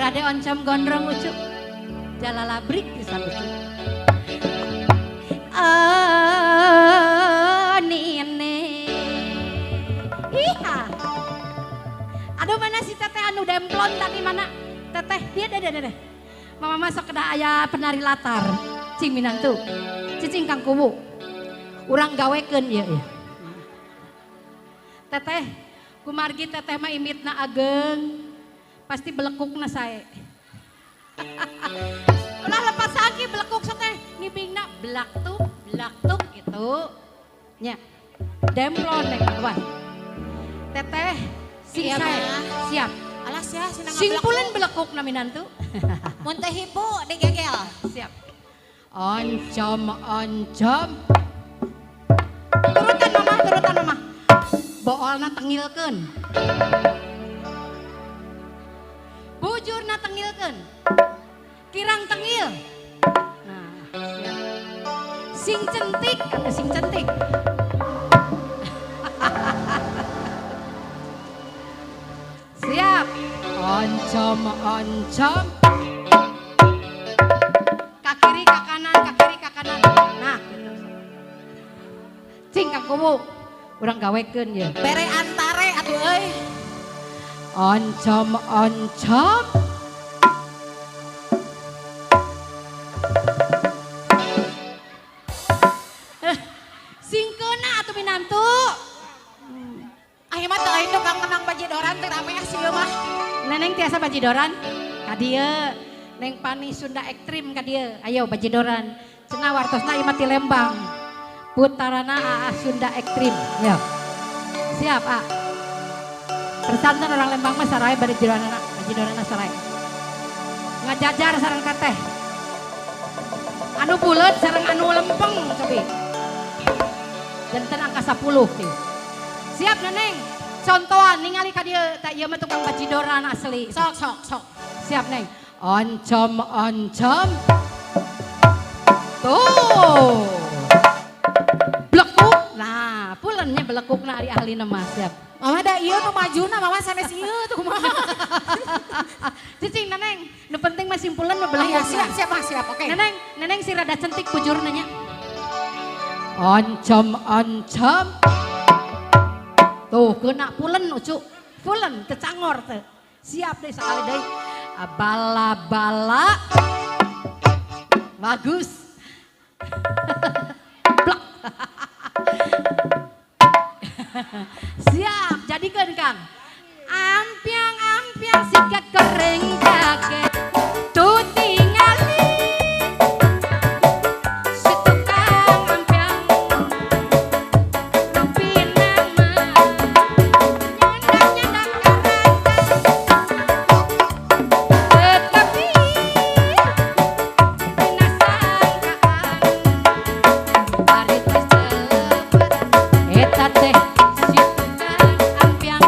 Rade oncom gondrong ucuk jalalabrik pisan ucuk. Nene. Iha. Aduh mana si teteh anu demplon tadi mana? Teteh dia deh. Mama masuk ke aya penari latar. Cing minantu. Cicing Kang Kubu. Urang gawekeun ieu. Teteh, kumargi teteh mah imitna ageng. Pasti belekukna sae. Ulah lepas lagi belekuk teh nibingna belak tuk gitu. Nya. Demplon neng kawan. Teteh sing Iya, sae. Ma. Siap. Alas ya sinang Sing pulen belekuk na minantu. mun teh ibu digegel. Siap. Oncom. Turutan mama. Boolna tengilkeun. Bujurna tengilkeun. Kirang tengil. Nah, siap. Sing centik, kata sing centik. Siap. Oncom. Ka kiri ka kanan. Nah, gitu. Cing Kang Kubu. Urang gawekeun ye. Bere antare atuh euy. Oncom. Singkeuna atuh minantu. Ayo mah teu aing tukang menang bajidoran teh rame sih mah. Neneng tiasa bajidoran. Ka dieu. Neng Pani Sunda Ekstrim ka dieu. Ayo bajidoran. Cenah wartosna ieu mah ti Lembang. Putarana AA Sunda Ekstrim. Yo. Siap, A. Persantan orang Lembang mah sarai bajidoranna sarai. Ngajajar sareng kateh. Anu bulet sareng anu lempeng cobi. Janten angka 10 kieu. Siap Neneng. Contohan ningali ka dieu tak ieu mah tukang bajidoran asli. Sok. Siap Neng. Oncom. Tuh. Belekuk. Nah, pulennya belekukna ari ahli nama siap. Mama da ieu nu majuna mama sanes ieu tuh kumaha. Cicing Neneng, nu penting mah simpulan mah belekuk. Iya siap oke. Neneng si rada cantik bujurna nya. Oncom. Tuh kena pulen ucu. Pulen kecangor teh. Siap deh sekali deh. Bala. Bagus. Blok. Siap, jadikan Kang. Ampiang sikat goreng jaket. Tuh tingali. Si tukang ampiang. Pinang mah. Nyandak karatan. Tetapi pinasangkaan. Hari tercepat. Eta teh si tukang ampiang.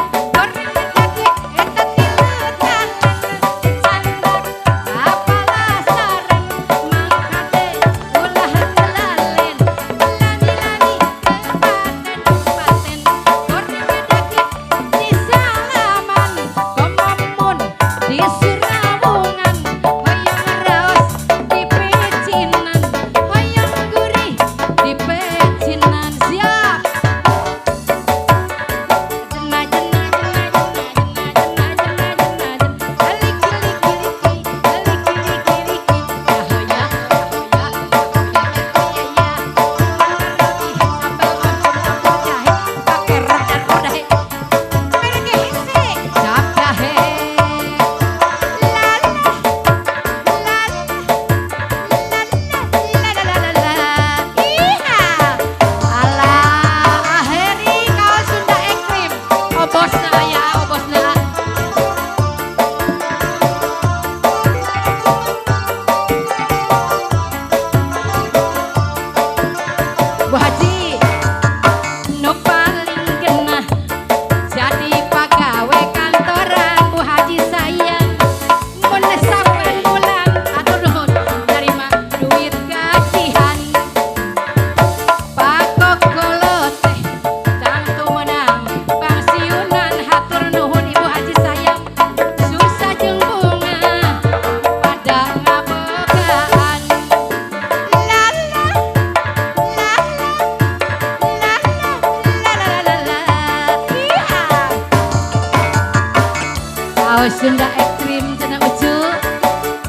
Sunda Ekstrim cenah ucu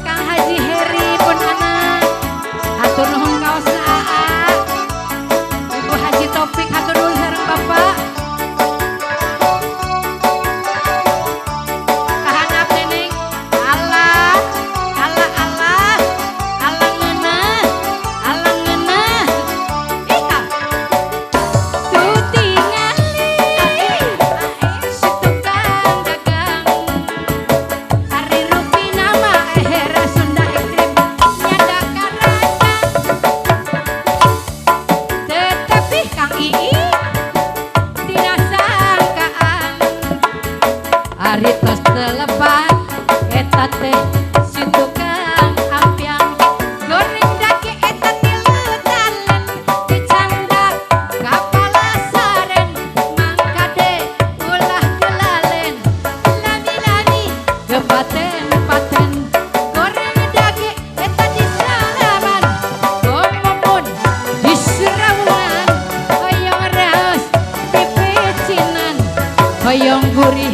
Kang Haji Heri pun anak hatur nuhun kaosna AA Ibu Haji Topik hatur nuhun sareng Bapak kahanap neneng Allah Allah Allah Allah ngeunah ika tuh tingali si tukang dagang Ari rupi nama Hera Sunda Ekstrim nyadakan tetapi Kang Ii tidak sangkaan Ari tos telepat eta teh si tukang ampiang goreng dake eta tilutalen dicandak kapala saren mangkade ulah gelalen lani-lani gepaten-paten goreng dake eta di salaman ngomong di serawungan hoyong raos pipicinan hoyong gurih